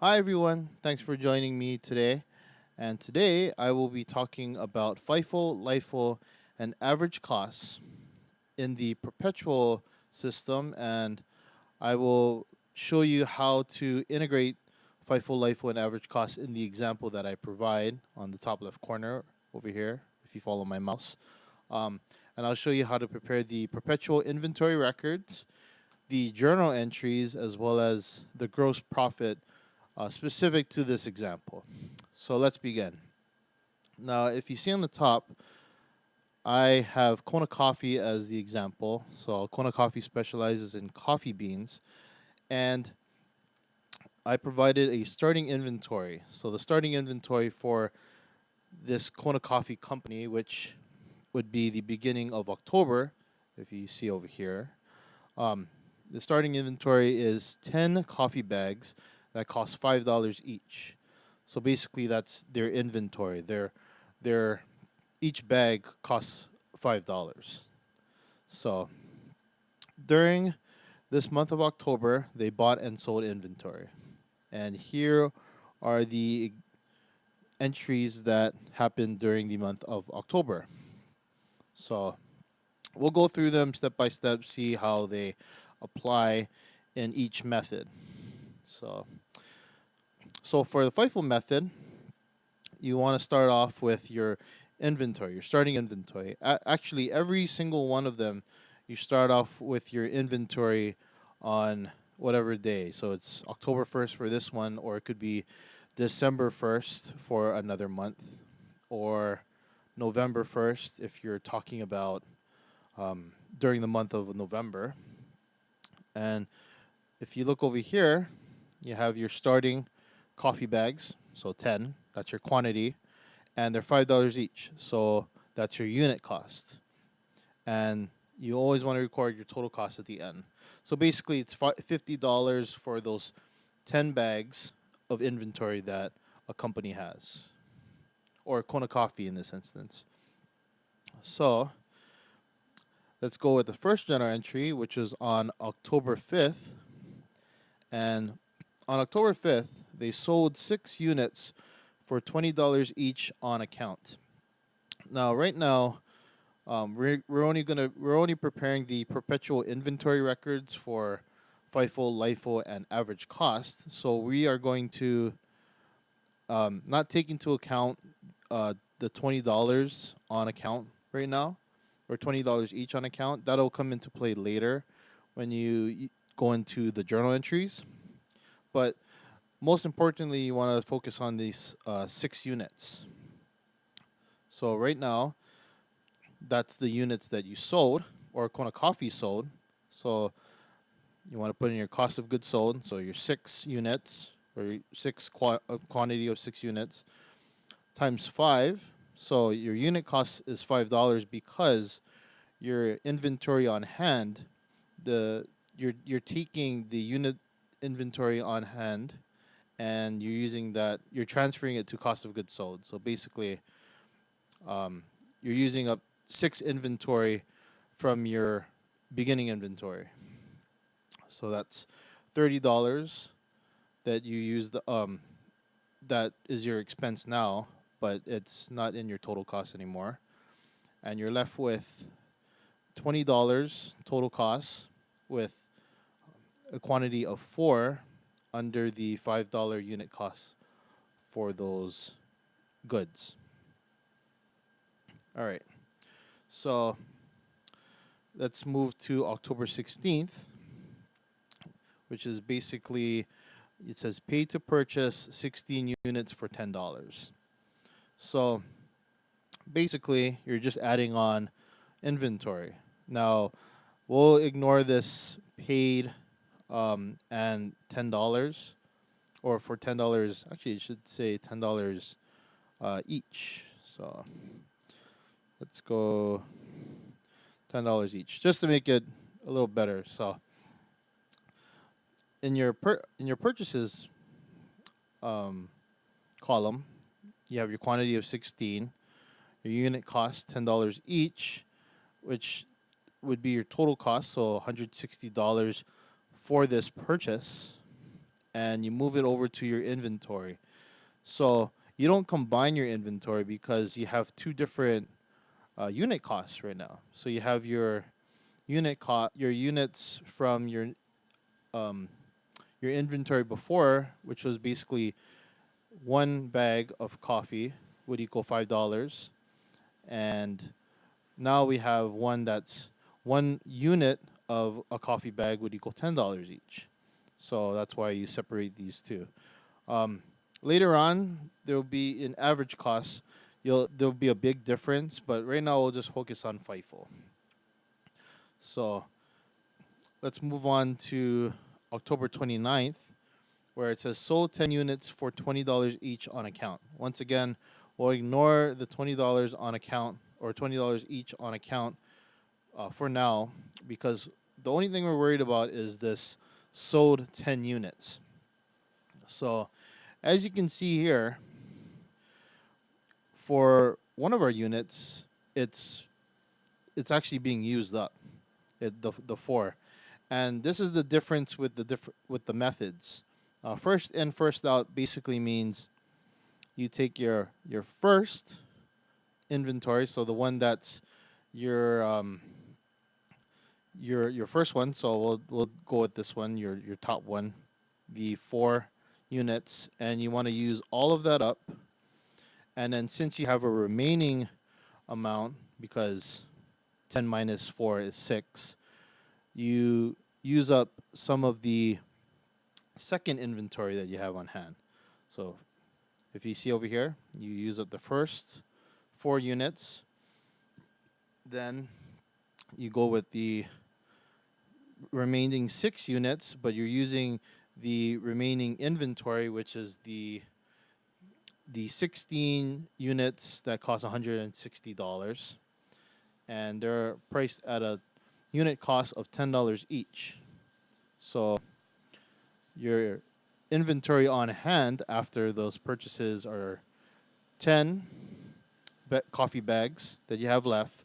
Hi, everyone. Thanks for joining me today. And today I will be talking about FIFO, LIFO, and average costs in the perpetual system. And I will show you how to integrate FIFO, LIFO, and average costs in the example that I provide on the top left corner over here, if you follow my mouse. Um, and I'll show you how to prepare the perpetual inventory records, the journal entries, as well as the gross profit specific to this example. So let's begin. Now, if you see on the top, I have Kona Coffee as the example. So Kona Coffee specializes in coffee beans, and I provided a starting inventory. So the starting inventory for this Kona Coffee company, which would be the beginning of October, if you see over here, um, the starting inventory is 10 coffee bags that cost $5 each. So basically, that's their inventory. Their each bag costs $5. So during this month of October, they bought and sold inventory, and here are the entries that happened during the month of October. So we'll go through them step by step, see how they apply in each method. So, so for the FIFO method, you want to start off with your inventory, your starting inventory. Actually, every single one of them, you start off with your inventory on whatever day. So it's October 1st for this one, or it could be December 1st for another month, or November 1st if you're talking about during the month of November. And if you look over here, you have your starting coffee bags, so 10, that's your quantity, and they're $5 each, so that's your unit cost. And you always want to record your total cost at the end. So basically, it's $50 for those 10 bags of inventory that a company has, or Kona Coffee in this instance. So let's go with the first journal entry, which is on October 5th. And on October 5th, they sold 6 units for $20 each on account. Now, right now, we're only preparing the perpetual inventory records for FIFO, LIFO, and average cost. So we are going to not take into account the $20 on account right now, or $20 each on account. That'll come into play later when you go into the journal entries. But most importantly, you want to focus on these 6 units. So right now, that's the units that you sold or Kona Coffee sold. So you want to put in your cost of goods sold. So your 6 units, or your quantity of 6 units times 5. So your unit cost is $5 because your inventory on hand, you're taking the unit inventory on hand, and you're transferring it to cost of goods sold. So basically, you're using up 6 inventory from your beginning inventory. So that's $30 that you use that is your expense now, but it's not in your total cost anymore. And you're left with $20 total cost with a quantity of 4 under the $5 unit cost for those goods. All right. So let's move to October 16th, which is basically, it says pay to purchase 16 units for $10. So basically, you're just adding on inventory. Now, we'll ignore this paid and $10, or for $10, actually, it should say $10 each. So let's go $10 each, just to make it a little better. So in your purchases column, you have your quantity of 16, your unit cost $10 each, which would be your total cost, so $160 for this purchase. and you move it over to your inventory. So you don't combine your inventory because you have two different unit costs right now. So you have your your units from um, your inventory before, which was basically one bag of coffee would equal $5, and now we have one unit of a coffee bag would equal $10 each. So that's why you separate these two. Um, Later on, there will be an average cost. There'll be a big difference, but right now we'll just focus on FIFO. So let's move on to October 29th, where it says sold 10 units for $20 each on account. Once again, we'll ignore the $20 on account or $20 each on account for now, because the only thing we're worried about is this sold 10 units. So as you can see here, for one of our units, it's actually being used up, the four, and this is the difference with with the methods. First in, first out basically means you take your first inventory, so the one that's your your first one. So we'll go with this one, your top one, the 4 units, and you want to use all of that up. And then since you have a remaining amount, because 10 minus 4 is 6, you use up some of the second inventory that you have on hand. So if you see over here, you use up the first 4 units, then you go with the remaining 6 units, but you're using the remaining inventory, which is the 16 units that cost $160, and they're priced at a unit cost of $10 each. So your inventory on hand after those purchases are 10 coffee bags that you have left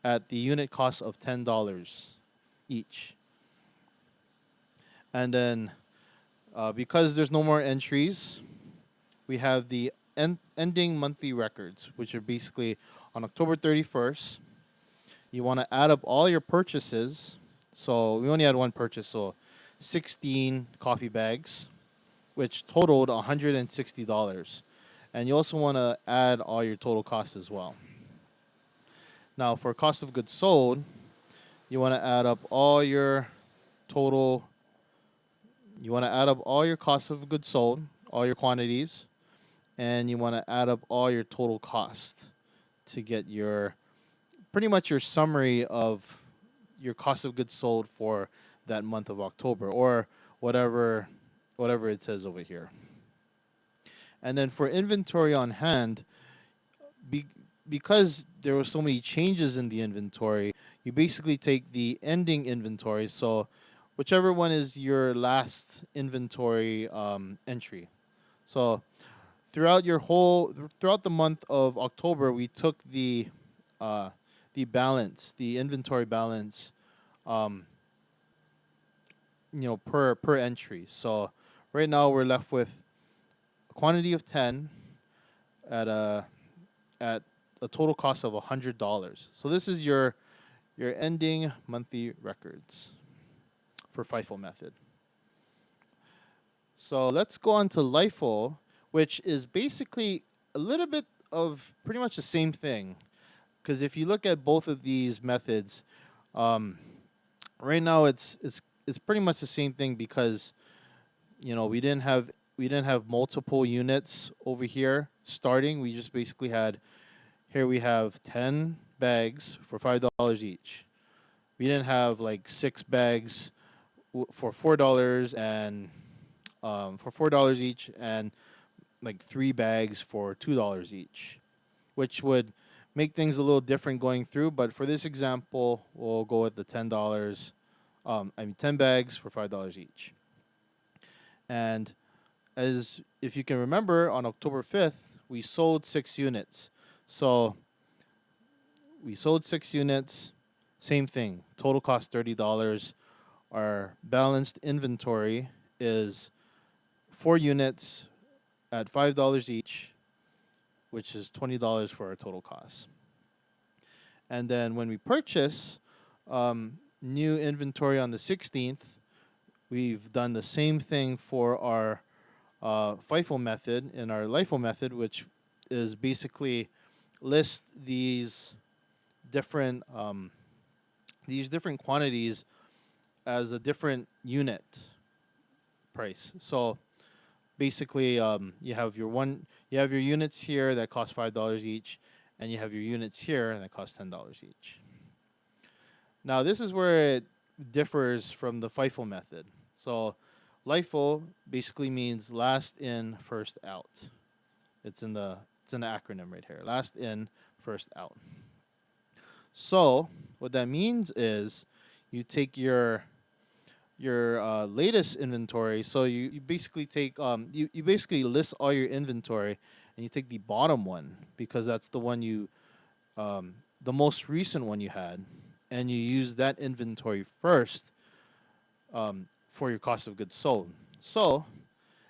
at the unit cost of $10 each. And then because there's no more entries, we have the ending monthly records, which are basically on October 31st. You want to add up all your purchases. So we only had one purchase, so 16 coffee bags, which totaled $160. And you also want to add all your total costs as well. Now, for cost of goods sold, you want to add up all your total. You want to add up all your cost of goods sold, all your quantities, and you want to add up all your total cost to get your pretty much your summary of your cost of goods sold for that month of October, or whatever it says over here. And then for inventory on hand, because there were so many changes in the inventory, you basically take the ending inventory, so whichever one is your last inventory entry. So throughout the month of October, we took the balance, the inventory balance, per entry. So right now we're left with a quantity of 10 at a total cost of $100. So this is your ending monthly records for FIFO method. So let's go on to LIFO, which is basically a little bit of pretty much the same thing. Because if you look at both of these methods, right now it's pretty much the same thing, because we didn't have multiple units over here starting. We just basically had, here we have 10 bags for $5 each. We didn't have like 6 bags for $4 and for $4 each, and like 3 bags for $2 each, which would make things a little different going through. But for this example, we'll go with the $10. 10 bags for $5 each. And as if you can remember, on October 5th, we sold 6 units. So we sold 6 units, same thing. Total cost $30. Our balanced inventory is 4 units at $5 each, which is $20 for our total cost. And then when we purchase new inventory on the 16th, we've done the same thing for our FIFO method and our LIFO method, which is basically list these different quantities as a different unit price. So basically, you have your units here that cost $5 each, and you have your units here that cost $10 each. Now this is where it differs from the FIFO method. So LIFO basically means last in, first out. It's an acronym right here. Last in, first out. So what that means is you take your latest inventory. So you basically take you basically list all your inventory, and you take the bottom one because that's the one the most recent one you had, and you use that inventory first for your cost of goods sold. So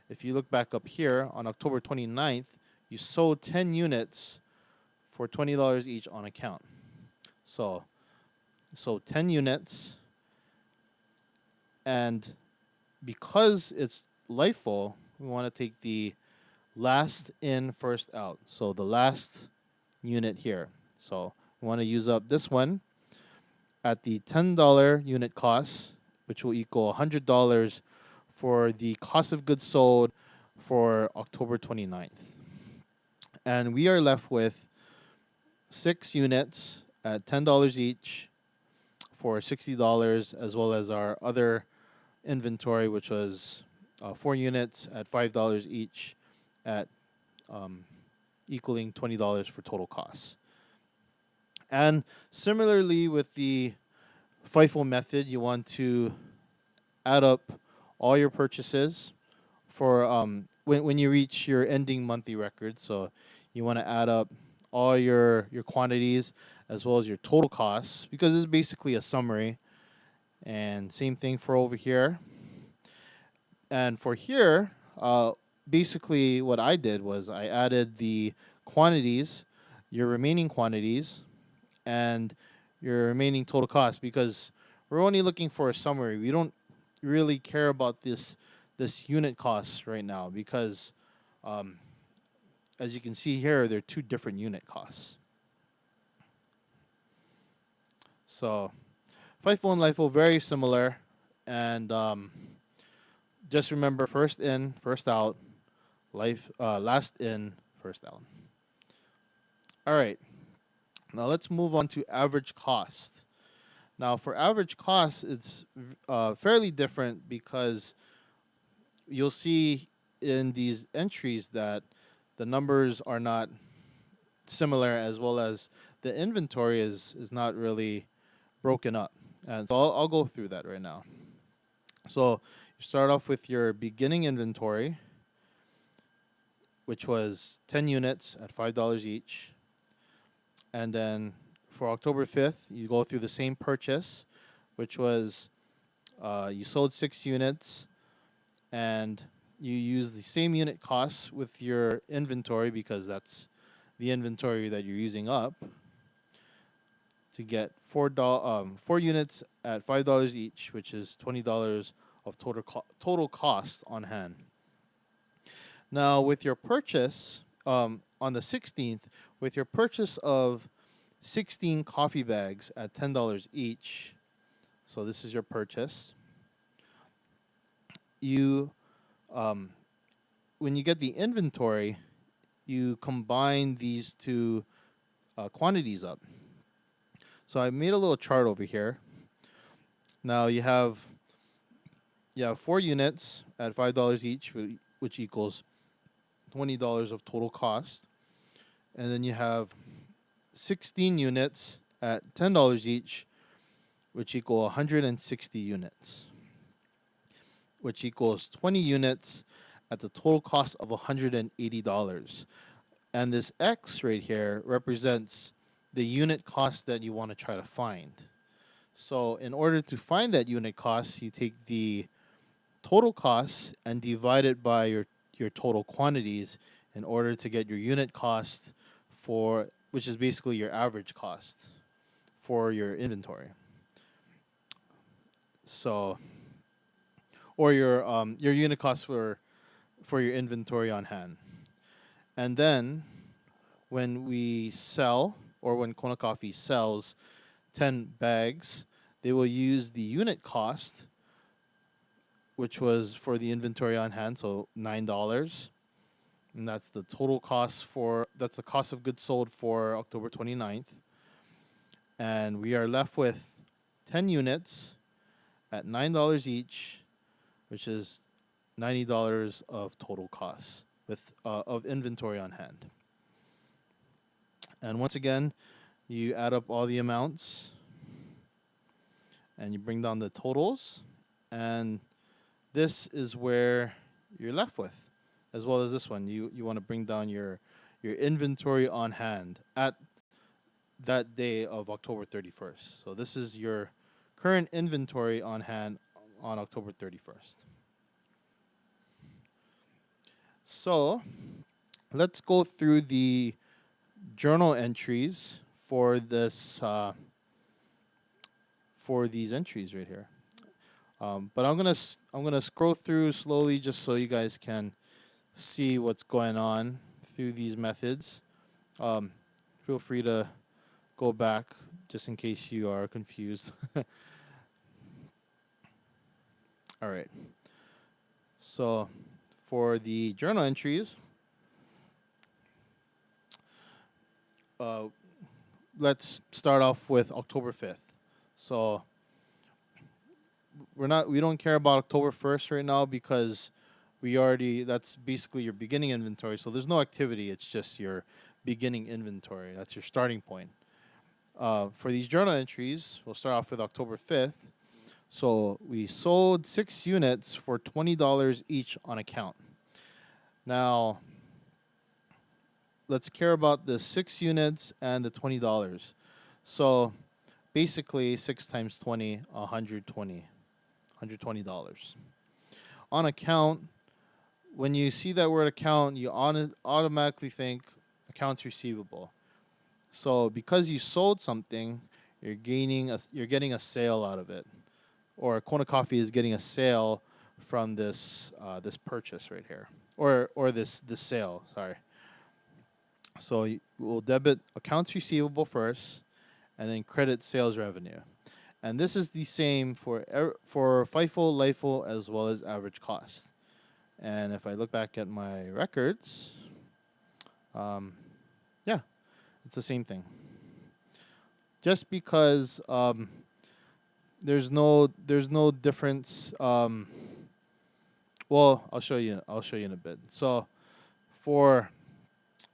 if you look back up here on October 29th, you sold 10 units for $20 each on account. So 10 units, and because it's LIFO, we want to take the last in, first out. So the last unit here. So we want to use up this one at the $10 unit cost, which will equal $100 for the cost of goods sold for October 29th. And we are left with 6 units at $10 each for $60, as well as our other inventory, which was 4 units at $5 each, at equaling $20 for total costs. And similarly with the FIFO method, you want to add up all your purchases for when you reach your ending monthly record. So you want to add up all your quantities as well as your total costs, because it's basically a summary. And same thing for over here. And for here, basically what I did was I added the quantities, your remaining quantities, and your remaining total cost, because we're only looking for a summary. We don't really care about this unit cost right now, because as you can see here, they're 2 different unit costs. So FIFO and LIFO, very similar, and just remember, first in, first out. Last in, first out. All right. Now let's move on to average cost. Now for average cost, it's fairly different, because you'll see in these entries that the numbers are not similar, as well as the inventory is not really broken up. And so I'll go through that right now. So you start off with your beginning inventory, which was 10 units at $5 each. And then for October 5th, you go through the same purchase, which was you sold 6 units, and you use the same unit costs with your inventory, because that's the inventory that you're using up, to get 4 units at $5 each, which is $20 of total cost on hand. Now, with your purchase on the 16th, with your purchase of 16 coffee bags at $10 each, so this is your purchase, you when you get the inventory, you combine these 2 quantities up. So I made a little chart over here. Now you have 4 units at $5 each, which equals $20 of total cost. And then you have 16 units at $10 each, which equal 160 units, which equals 20 units at the total cost of $180. And this X right here represents the unit cost that you want to try to find. So in order to find that unit cost, you take the total costs and divide it by your total quantities in order to get your unit cost for, which is basically your average cost for your inventory. So, or your unit cost for your inventory on hand. And then when we sell, or when Kona Coffee sells 10 bags, they will use the unit cost, which was for the inventory on hand, so $9. And that's the total cost that's the cost of goods sold for October 29th. And we are left with 10 units at $9 each, which is $90 of total costs with of inventory on hand. And once again, you add up all the amounts and you bring down the totals, and this is where you're left with, as well as this one. You want to bring down your inventory on hand at that day of October 31st. So this is your current inventory on hand on October 31st. So let's go through the journal entries for this for these entries right here. But I'm gonna scroll through slowly just so you guys can see what's going on through these methods. Feel free to go back just in case you are confused. All right. So for the journal entries, let's start off with October 5th. So we don't care about October 1st right now because that's basically your beginning inventory. So there's no activity. It's just your beginning inventory. That's your starting point. For these journal entries, we'll start off with October 5th. So we sold 6 units for $20 each on account. Now, let's care about the 6 units and the $20. So basically 6 times 20, $120. On account, when you see that word account, you automatically think accounts receivable. So because you sold something, you're getting a sale out of it, or Kona Coffee is getting a sale from this purchase right here, or this sale. Sorry. So we'll debit accounts receivable first, and then credit sales revenue, and this is the same for FIFO, LIFO, as well as average cost. And if I look back at my records, yeah, it's the same thing. Just because there's no difference. Well, I'll show you in a bit. So for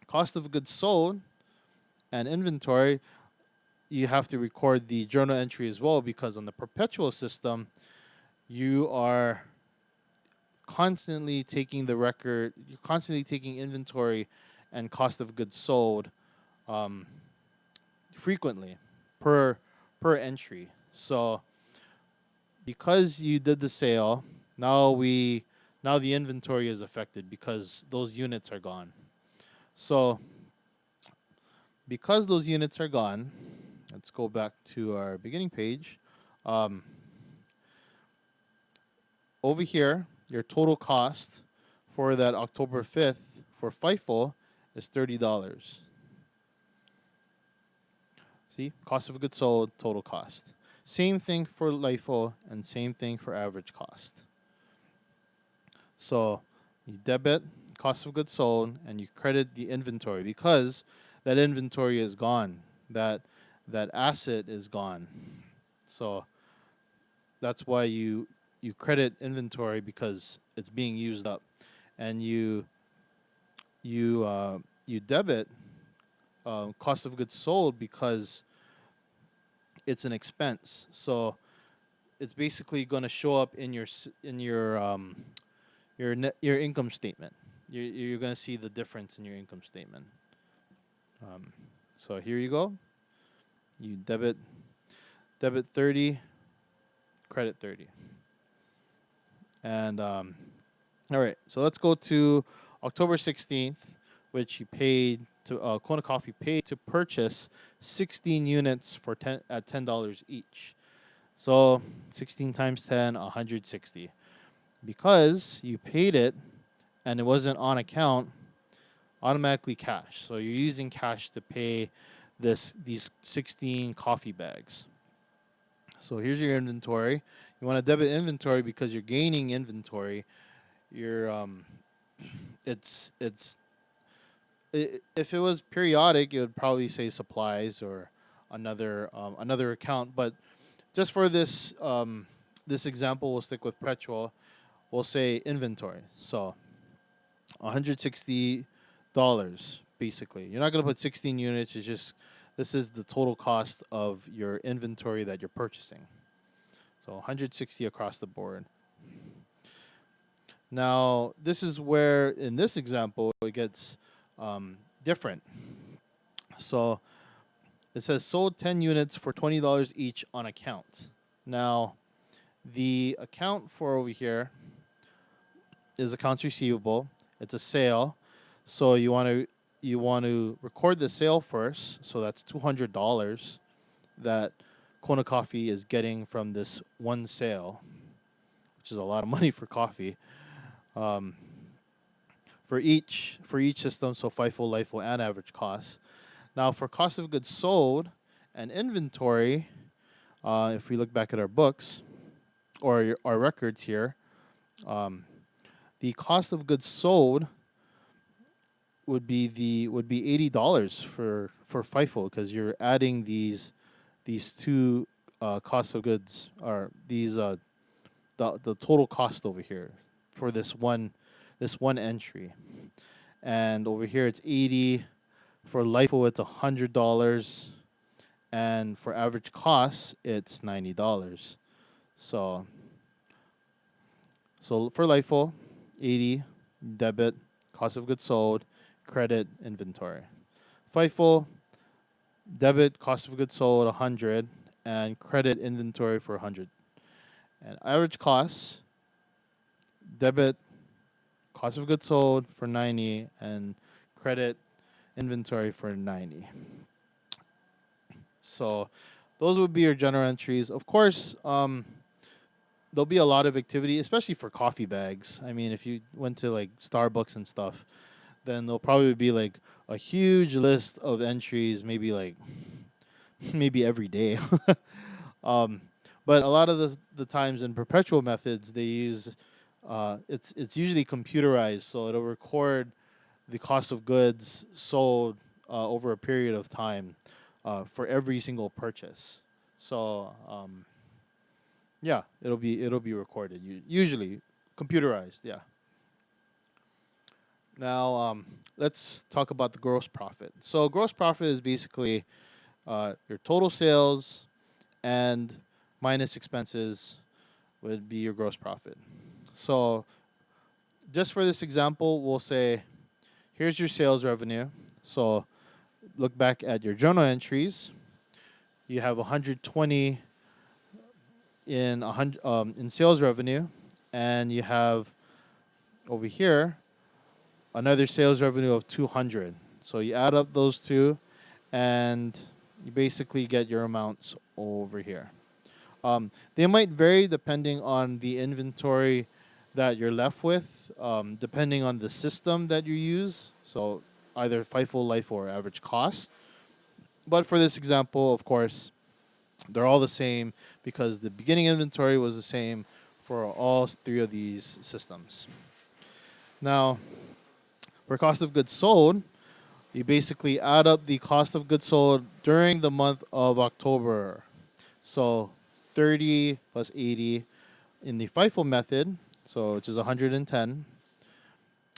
cost of goods sold and inventory, you have to record the journal entry as well, because on the perpetual system, you are constantly taking the record. You're constantly taking inventory and cost of goods sold frequently per entry. So because you did the sale, now the inventory is affected because those units are gone. So because those units are gone, let's go back to our beginning page. Over here, your total cost for that October 5th for FIFO is $30. See, cost of goods sold, total cost. Same thing for LIFO and same thing for average cost. So you debit cost of goods sold and you credit the inventory because that inventory is gone. That asset is gone. So that's why you credit inventory, because it's being used up, and you debit cost of goods sold because it's an expense. So it's basically going to show up in your income statement. You're going to see the difference in your income statement. So here you go. You debit 30, credit 30. And all right, so let's go to October 16th, which he paid to Kona Coffee paid to purchase 16 units for $10 each. So 16 times 10, 160. Because you paid it and it wasn't on account, automatically cash. So you're using cash to pay these 16 coffee bags. So here's your inventory. You want to debit inventory because you're gaining inventory. You're it's if it was periodic, it would probably say supplies or another account. But just for this example, we'll stick with perpetual. We'll say inventory. So $160 basically. You're not going to put 16 units. It's just this is the total cost of your inventory that you're purchasing. So 160 across the board. Now, this is where in this example it gets different. So it says sold 10 units for $20 each on account. Now, the account for over here is accounts receivable. It's a sale. So you want to record the sale first. So that's $200 that Kona Coffee is getting from this one sale, which is a lot of money for coffee. For each system, so FIFO, LIFO, and average cost. Now, for cost of goods sold and inventory, if we look back at our books or our records here, the cost of goods sold would be $80 for FIFO because you're adding these two cost of goods or these the total cost over here for this one entry, and over here it's 80. For LIFO it's $100, and for average cost it's $90. So for LIFO, 80 debit, cost of goods sold, credit, inventory. FIFO, debit, cost of goods sold, 100, and credit inventory for 100. And average cost, debit, cost of goods sold for 90, and credit inventory for 90. So those would be your general entries. Of course, there'll be a lot of activity, especially for coffee bags. I mean, if you went to like Starbucks and stuff, then there'll probably be like a huge list of entries, maybe like maybe every day. But a lot of the times in perpetual methods, they use it's usually computerized, so it'll record the cost of goods sold over a period of time for every single purchase. So yeah, it'll be recorded. Usually computerized. Yeah. Now let's talk about the gross profit. So gross profit is basically your total sales and minus expenses would be your gross profit. So just for this example, we'll say here's your sales revenue. So look back at your journal entries. You have 120 in sales revenue, and you have over here another sales revenue of 200. So you add up those two, and you basically get your amounts over here. They might vary depending on the inventory that you're left with, depending on the system that you use. So either FIFO, LIFO, or average cost. But for this example, of course, they're all the same because the beginning inventory was the same for all three of these systems. Now, for cost of goods sold, you basically add up the cost of goods sold during the month of October. So 30 plus 80 in the FIFO method, so which is 110.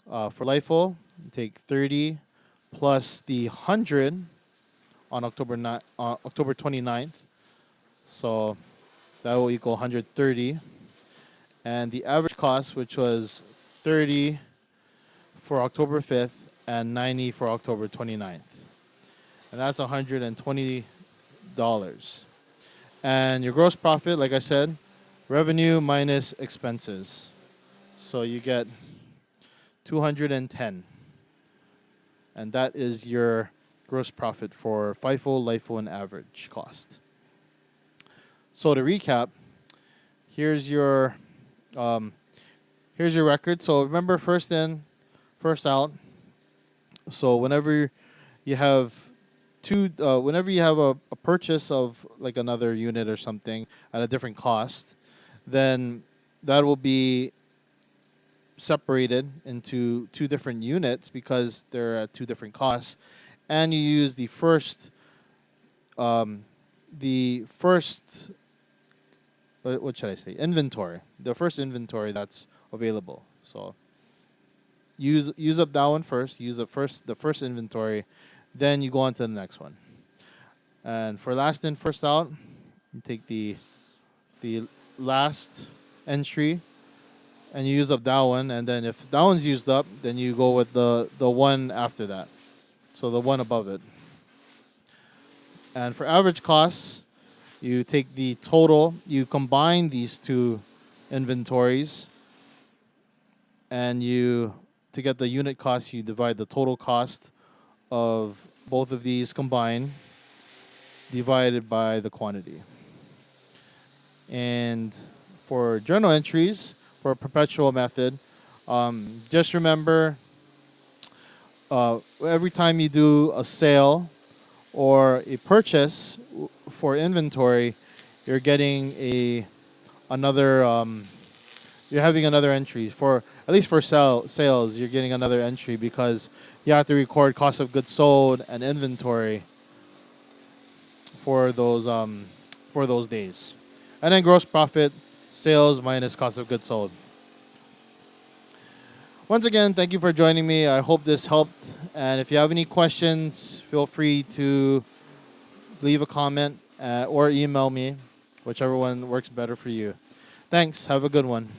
For LIFO, you take 30 plus the 100 on October 29th. So that will equal 130. And the average cost, which was 30 for October 5th and 90 for October 29th. And that's $120. And your gross profit, like I said, revenue minus expenses. So you get 210. And that is your gross profit for FIFO, LIFO, and average cost. So to recap, here's your um, here's your record. So remember, first in, first out. So whenever you have whenever you have a purchase of like another unit or something at a different cost, then that will be separated into two different units because they're at two different costs, and you use the first what should I say, inventory, the first inventory that's available. So use up that one first. Use the first inventory, then you go on to the next one. And for last in first out, you take the last entry and you use up that one, and then if that one's used up, then you go with the one after that. So the one above it. And for average costs, you take the total, you combine these two inventories, and to get the unit cost, you divide the total cost of both of these combined divided by the quantity. And for journal entries, for a perpetual method, just remember every time you do a sale or a purchase for inventory, you're getting another you're having another entry. For at least for sales, you're getting another entry because you have to record cost of goods sold and inventory for those days. And then gross profit, sales minus cost of goods sold. Once again, thank you for joining me. I hope this helped. And if you have any questions, feel free to leave a comment or email me, whichever one works better for you. Thanks. Have a good one.